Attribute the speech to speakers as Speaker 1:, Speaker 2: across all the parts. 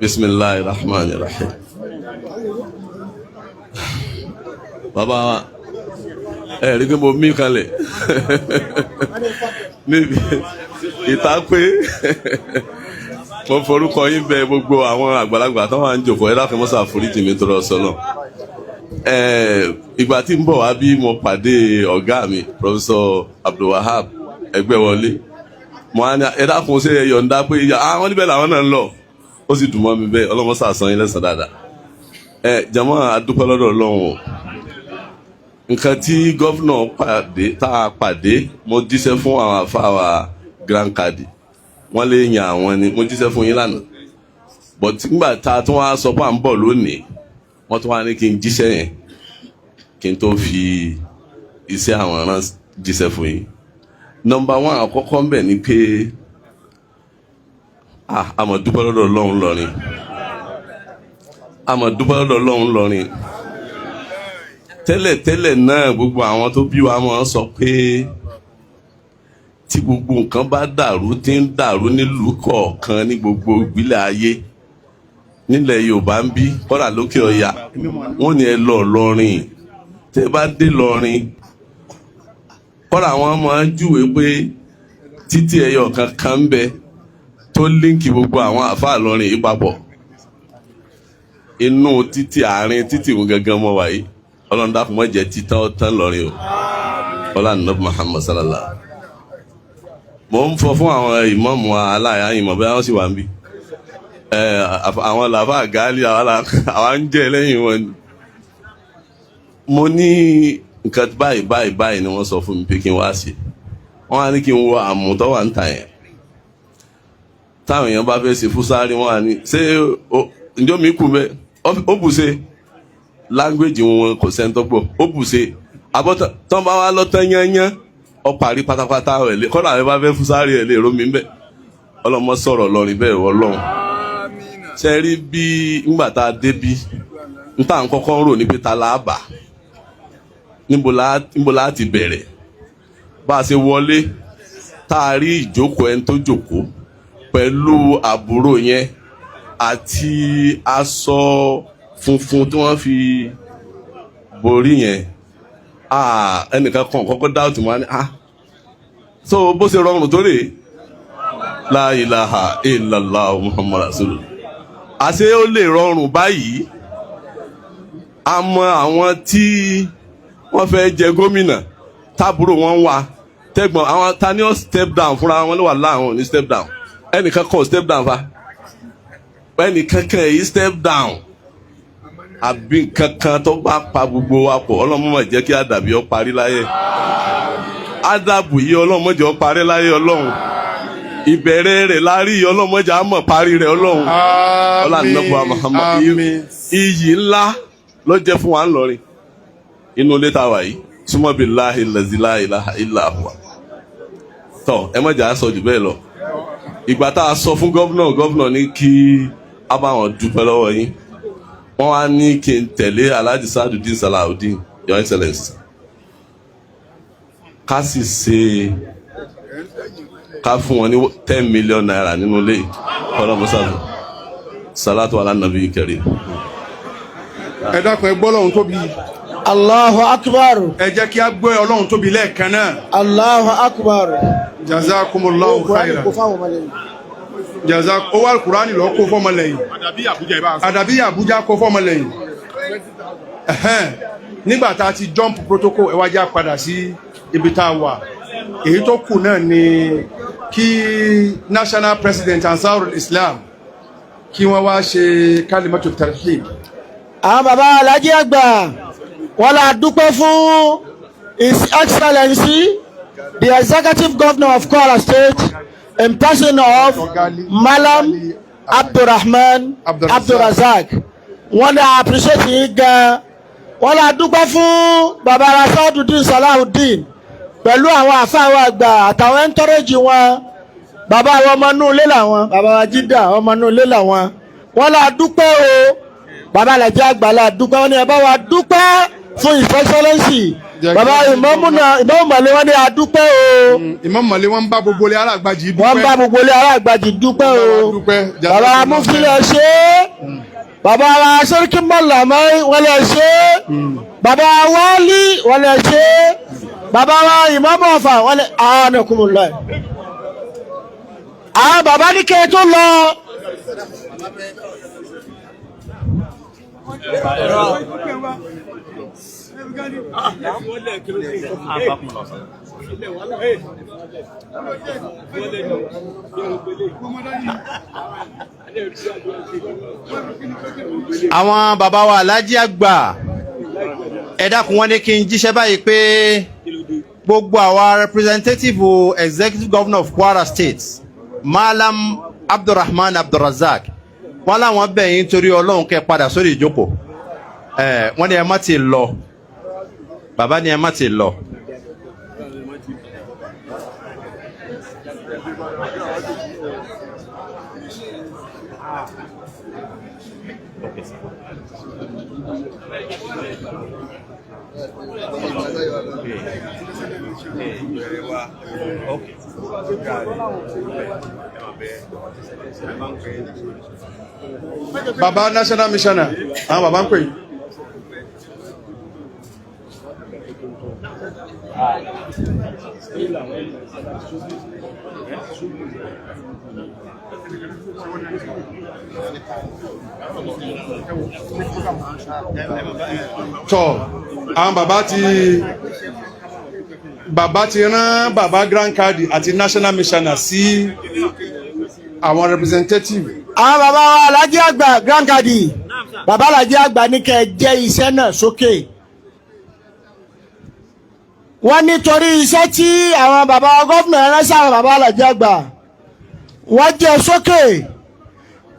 Speaker 1: Bismillahir Rahmanir Rahim. Baba rí pé mo mí kalẹ̀ níbi ìta pé mo forúkọ yín bẹ gbogbo àwọn àgbàlagbà tó wà ń jòkó ẹ dákun mọ́sá foríjì mi tọrọ sọ́nà. Ìgbà tí ń bọ̀ wá bí mo pàdé ọ̀gá mi Professor Abdullatif ẹgbẹ́ wọlé mo á ní ẹ dákun ṣe ẹ yọ̀ǹda pé àwọn níbẹ̀ làwọn náà ń lọ ó sì dùn mọ́ mi bẹ́ẹ̀ ọlọ́mọ́sá san yín lẹ́san dáadáa. Jàmáà adúpẹ́ lọ́dọ̀ Ọlọ́run nǹkan tí gọ́vnọ̀ pàdé mo jíṣẹ́ fún àwọn àfáwà Grand Cadi wọ́n lè yàn àwọn ni mo jíṣẹ́ fún yín lánàá but nígbà tá a tún wá sọ pé à ń bọ̀ lónìí wọ́n tún wá ní kí n jíṣẹ́ yẹn kí n tó fi iṣẹ́ àwọn rán jíṣẹ́ fún yín. Number 1 àkọ́kọ́ ń bẹ̀ ni pé àmọ̀ dúpẹ́ lọ́dọ̀ Ọlọ́run lọ́rin àmọ̀ dúpẹ́ lọ́dọ̀ Ọlọ́run lọ́rin. Tẹ́lẹ̀ náà gbogbo àwọn tó bí wa máa ń sọ pé tí gbogbo nǹkan bá dàrú tí ń dàrú nílùú kọ̀ọ̀kan ní gbogbo ìgbìlẹ̀ ayé nílẹ̀ Yorùbá ń bí kọ́dà lókè ọya wọ́n ní ẹ lọ lọ́rin tẹ́ bá dé lọ́rin kọ́dà wọ́n máa ń júwe pé títí ẹyọ kankan ń bẹ tó líǹkì gbogbo àwọn àfáà lọ́rin yìí papọ̀ inú títí àárín títí wọn gangan mọ́ wáyé Ọlọ́run dákun mọ́ jẹ́ títán tán lọ́rin o ọlá nàbí Muhammad sallallahu. Mo ń fọ fún àwọn ìmáàmù aláya ìmọ̀ bẹ́ẹ̀ wọ́n sì wà ń bí àwọn làbá àgáálí àwọn ń jẹ́ lẹ́yìn wọn ni. Mo ní nǹkan báyìí ni wọ́n sọ fún mi pé kí n wá sí wọ́n á ní kí n wo àmútọ́ wà ń tà yẹn táwọn èèyàn bá fẹ́ ṣe fúsárì wọ́n á ní ṣé ǹjọ́ mi kú bẹ́ẹ̀ ó bù ṣe language wọn kò sẹ́ńtọ́ pọ̀ ó bù ṣe àbọ̀tán tán bá wá lọ́tán yányán ọ parí pátápátá ẹ̀ lé kọ́nà àwọn bá fẹ́ fúsárì ẹ̀ lè rómi bẹ́ẹ̀ ọlọ́mọ sọ̀rọ̀ lọ́rin bẹ́ẹ̀ Ọlọ́run ṣe rí bí ńgbà tá a dé bí n tá à ń kọ́kọ́ ń rò ní pé ta la bà níbo la ti bẹ̀rẹ̀ bá a ṣe wọlé tá a rí ìjókòó ẹni tó jókòó pẹ̀lú àbúrò yẹn àti aṣọ funfun tí wọ́n fi borí yẹn ẹnìkan kan kọ́kọ́ dáùtù wọn ni so bó ṣe rọrùn tó rè la ilaha illallah muhammad rasulullah àṣé ó lè rọrùn báyìí àmọ́ àwọn tí wọ́n fẹ́ jẹ gómìnà tábúrò wọn wà tẹ́gbọ̀n àwọn tani ó step down fúnra wọn ló wà láwọn ní step down ẹnìkan kan step down fa ẹnìkan kan èyí step down àbí kankan tó bá pa gbogbo wa pọ̀ ọlọ́mọ má jẹ́ kí àdàbí ó parí láyé àdàbù yìí ọlọ́mọ jẹ́ ó parí láyé Ọlọ́run ìbẹ̀rẹ̀ rẹ̀ lárí ọlọ́mọ jẹ́ á mọ̀ parí rẹ̀ Ọlọ́run ọlọ́nàbọ̀ Muhammad iyì ńlá ló jẹ́ fún wa ńlọrin inú ilé tá a wà yìí súnmọ́ billahi allazi la ilaha illa huwa tọ́ ẹ má jẹ́ á sọ jù bẹ́ẹ̀ lọ ìgbà tá a sọ fún gọ́vnọ̀ ní kí a bá wọn dúpẹ́ lọ́wọ́ yín wọ́n wá ní kí n tẹ̀lé Alhaji Sadudeen Salawudeen Your Excellency ká sì ṣe ká fún wọn ní 10 million naira nínú ilé ọlọ́mọsáàbù salatu ala nabi karim.
Speaker 2: Ẹ dákun ẹ gbọ́ Ọlọ́run tóbi.
Speaker 3: Allahu akbar.
Speaker 2: Ẹ jẹ́ kí a gbọ́ Ọlọ́run tóbi lẹ́ẹ̀kan náà.
Speaker 3: Allahu akbar.
Speaker 2: Jazakumullahu khairan. Owó Al-Qur'ani lọ kó fọ́mọ lẹ́yìn. Àdàbí Àbújá kó fọ́mọ lẹ́yìn. Nígbà tá a ti jump protocol ẹ wá já padà sí ibi tá a wà. Èyí tó kù náà ni kí National President ANSARU Islam kí wọ́n wá ṣe kalimatu tarhib.
Speaker 3: Àwọn bàbá Alhaji Agba wọ́n la dúpẹ́ fún His Excellency the Executive Governor of Kwara State in person of Malam Abdulrazak. Wọ́n la appreciate yín gan. Wọ́n la dúpẹ́ fún bàbá Sadudeen Salawudeen pẹ̀lú àwọn àfáà àgbà àtàwọn ẹntọ́rẹ́jì wọn. Bàbá wọn ọmọ inú ilé làwọn, bàbá wa Jídà ọmọ inú ilé làwọn. Wọ́n la dúpẹ́ o, bàbá Alhaji Agba la dúpẹ́, wọ́n ní ẹ bá wa dúpẹ́ fún His Excellency bàbá ìmáàmù Màlẹ́ wọn ní adúpẹ́ o.
Speaker 2: Ìmáàmù Màlẹ́ wọn ń bá gbogbo ilé Alágbàjì dúpẹ́.
Speaker 3: wọ́n ń bá gbogbo ilé Alágbàjì dúpẹ́ o. bàbá Mufilẹ̀ ṣe é. bàbá Sẹ́ríkì Mọ́làmọ́ wọn lè ṣe é. bàbá Wálí wọn lè ṣe é. bàbá wa ìmáàmù Ọ̀fà wọn lè àánàkùnmùlá. àwọn bàbá ní kẹ́ tó lọ.
Speaker 4: àwọn bàbá wa Alhaji Agba ẹ dákun wọ́n ní kí n jíṣẹ́ báyìí pé gbogbo àwa representative executive governor of Kwara State Malam Abdurrahman Abdurrazak wọ́n láwọn bẹ̀ yín torí Ọlọ́run kẹ́ padà sórí ìjókòó wọ́n ní ẹ má ti lọ bàbá ní ẹ má ti lọ.
Speaker 2: Baba national missioner àwọn baba ń pè yín. Tọ́ àwọn bàbá ti rán bàbá grand card àti national missioner sí àwọn representative.
Speaker 3: àwọn bàbá wa Alhaji Agba grand card bàbá Alhaji Agba ní kẹ́ jẹ́ iṣẹ́ náà sókè. wọ́n nítorí iṣẹ́ tí àwọn bàbá gómìnà rán sí àwọn bàbá Alhaji Agba wọ́n jẹ́ sókè.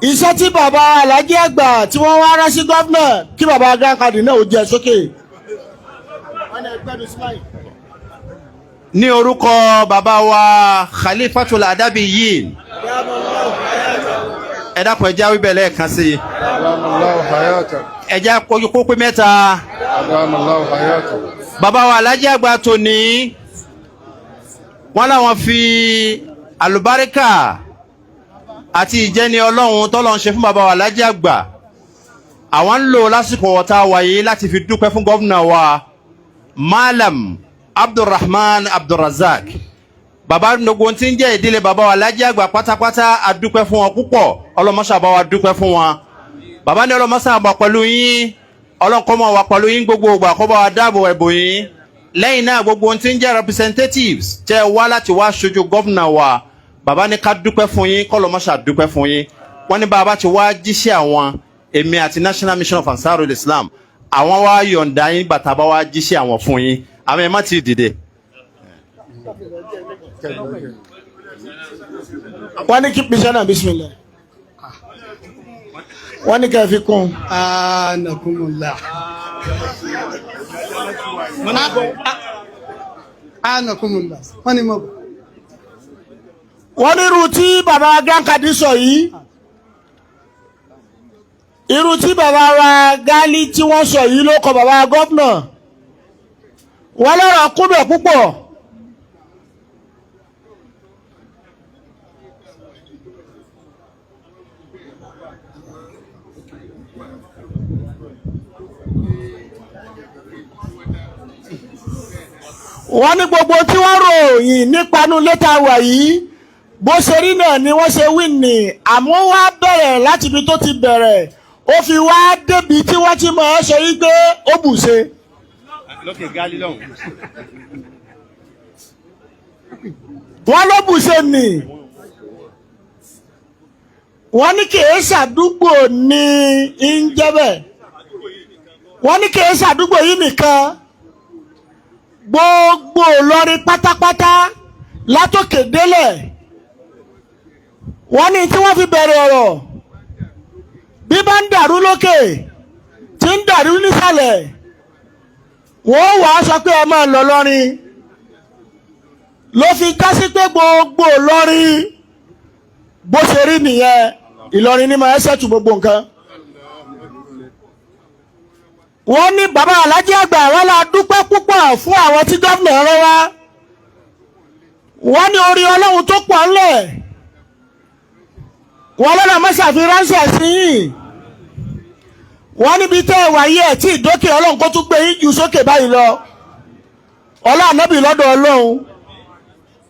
Speaker 3: iṣẹ́ tí bàbá Alhaji Agba tí wọ́n wá rán sí gómìnà kí bàbá grand card náà ó jẹ́ sókè.
Speaker 4: ní orúkọ bàbá wa Khalifatul ADABY yìí ẹ dákun ẹ já wí bẹ́ẹ̀ lẹ́ẹ̀kan sí i. ẹ já kó pé mẹ́ta. bàbá wa Alhaji Agba tòní wọ́n láwọn fi àlùbáríkà àti ìjẹni Ọlọ́run tọ́lọ́ ń ṣe fún bàbá wa Alhaji Agba àwọn ń lò lásìkò ọ̀tá wáyé láti fi dúpẹ́ fún gómìnà wa Malam Abdurrahman Abdurrazak. bàbá gbogbo tí ń jẹ́ ìdílé bàbá wa Alhaji Agba pátápátá a dúpẹ́ fún wọn púpọ̀ ọlọ́mọṣà bá wa dúpẹ́ fún wọn. bàbá ní ọlọ́mọṣà bá pẹ̀lú yín ọlọ́kọ́mọ wà pẹ̀lú yín gbogbo ògbà kó bá wa dáàbò ẹ̀bùn yín. lẹ́yìn náà gbogbo tí ń jẹ́ representatives tẹ́ wá láti wá ṣojú gómìnà wa bàbá ní ká dúpẹ́ fún yín kọ́lọ́mọṣà dúpẹ́ fún yín. wọ́n ní bàbá ti wá jíṣẹ́ àwọn èmi àti National Mission of ANSARU Islam àwọn wá yọ̀ǹda yín bàtà bá wá jíṣẹ́ àwọn fún yín àmì ẹ̀ má ti dìde.
Speaker 3: wọ́n ní kí pèsè náà bismillah. wọ́n ní kẹ́ fi kún.
Speaker 5: anakumula. anakumula. wọ́n ní mọ̀.
Speaker 3: wọ́n ní irú tí bàbá grand card sọ yìí irú tí bàbá wa Gali tí wọ́n sọ yìí ló kọ bàbá gómìnà wọ́n lọ́rọ̀ kúbẹ̀ púpọ̀. wọ́n ní gbogbo tí wọ́n ròyìn nípanu létà wà yìí bó ṣe rí náà ni wọ́n ṣe wí ní àmọ́ wá bẹ̀rẹ̀ láti ibi tó ti bẹ̀rẹ̀ ó fi wá débi tí wọ́n ti mọ̀ ọ́ ṣe yí pé ó bù ṣe.
Speaker 4: lókè Gali lọ́hùn.
Speaker 3: wọ́n ló bù ṣe nì wọ́n ní kìí ṣàdúgbò ní ń jẹ́ bẹ́ẹ̀ wọ́n ní kìí ṣàdúgbò yìí nìkan gbogbo Ìlọrin pátápátá látòkè délẹ̀ wọ́n ní tí wọ́n fi bẹ̀rẹ̀ ọ̀rọ̀ bí bá ń dàrú lókè tí ń dàrú nísàlẹ̀ wọ́n wàá sọ pé ẹ máa lọ lọ́rin ló fi já sí pé gbogbo Ìlọrin bó ṣe rí nìyẹn Ìlọrin ní máa ṣètù gbogbo nǹkan. wọ́n ní bàbá Alhaji Agba wọ́n la dúpẹ́ púpọ̀ fún àwọn tí gómìnà rẹ wá wọ́n ní orí Ọlọ́run tó pọ̀ ńlẹ̀ wọ́n lọ́nà mọ́sàfin ránṣẹ́ sí yìí wọ́n níbi tẹ́ ẹ wáyé ẹ̀ tí ìdókè Ọlọ́run kó tún gbé yín jù sókè báyìí lọ ọlá ànábì lọ́dọ̀ Ọlọ́run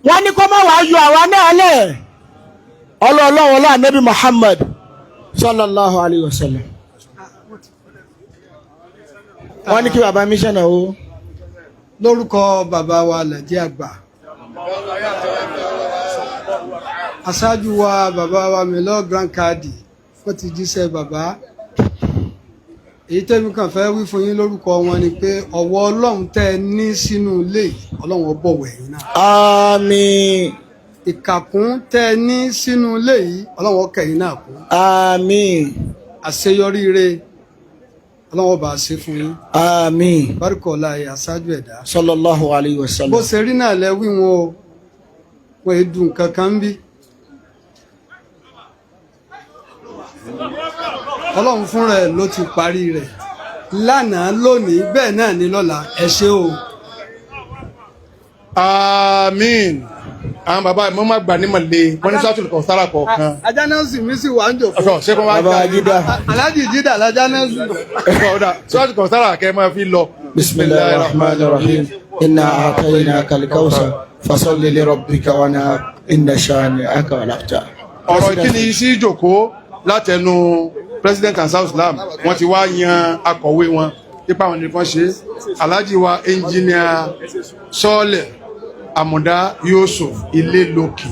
Speaker 3: wọ́n ní kó má wàá yọ àwa náà lẹ̀ Ọlọ́run ọlá ànábì Muhammad sallallahu alayhi wa sallam wọ́n ní kí bàbá mísánná o.
Speaker 5: lórúkọ bàbá wa Alhaji Agba aṣáájú wa bàbá wa Melo Grand Kadi wọ́n ti jíṣẹ́ bàbá èyí tẹ́mi kàn fẹ́ wí fún yín lórúkọ wọn ni pé ọ̀wọ̀ Ọlọ́run tẹ́ ẹ ní sínú ilé Ọlọ́run ó bọ̀wọ̀ ẹ̀yin náà.
Speaker 3: àmín.
Speaker 5: ìkàkùn tẹ́ ẹ ní sínú ilé yìí Ọlọ́run ó kẹ́yìn náà kún.
Speaker 3: àmín.
Speaker 5: àṣeyọrí rere Ọlọ́run ó bá ṣe fún yín.
Speaker 3: àmín.
Speaker 5: bárúkọ̀ọ́lá aṣáájú ẹ̀dá.
Speaker 3: sallallahu alayhi wa sallam.
Speaker 5: bó ṣe rí náà lẹ wí wọn o wọn èé dùn kankan ń bí. Ọlọ́run fún rẹ̀ ló ti parí rẹ̀ lánàá lónìí bẹ́ẹ̀ náà ní lọ́la ẹ ṣé o.
Speaker 2: àmín. àwọn bàbá ìmọ̀ máa gbà ní màlẹ́ wọ́n ní sátúlù kan sára kọ̀ọ̀kan.
Speaker 5: ajá náà sì mí sí wà ń jòkó.
Speaker 2: ọ̀sọ̀ ṣé kò wá
Speaker 3: bàbá Jídà.
Speaker 5: Alhaji Jídà lájá náà sì.
Speaker 2: sátúlù kan sára kẹ́ máa fi lọ.
Speaker 3: bismillahir rahmanir rahim inna a'tainaka al-kawthar fasalli li rabbika wanhar inna shani'aka wal abtar.
Speaker 2: ọ̀rọ̀ ìkíni sí ìjòkó látẹnu president ANSARU Islam wọ́n ti wá yan akọ̀wé wọn nípa àwọn nìkan ṣe Alhaji wa engineer Sọ́ọ̀lẹ̀ Àmùdá Yusuf Ilé Lókè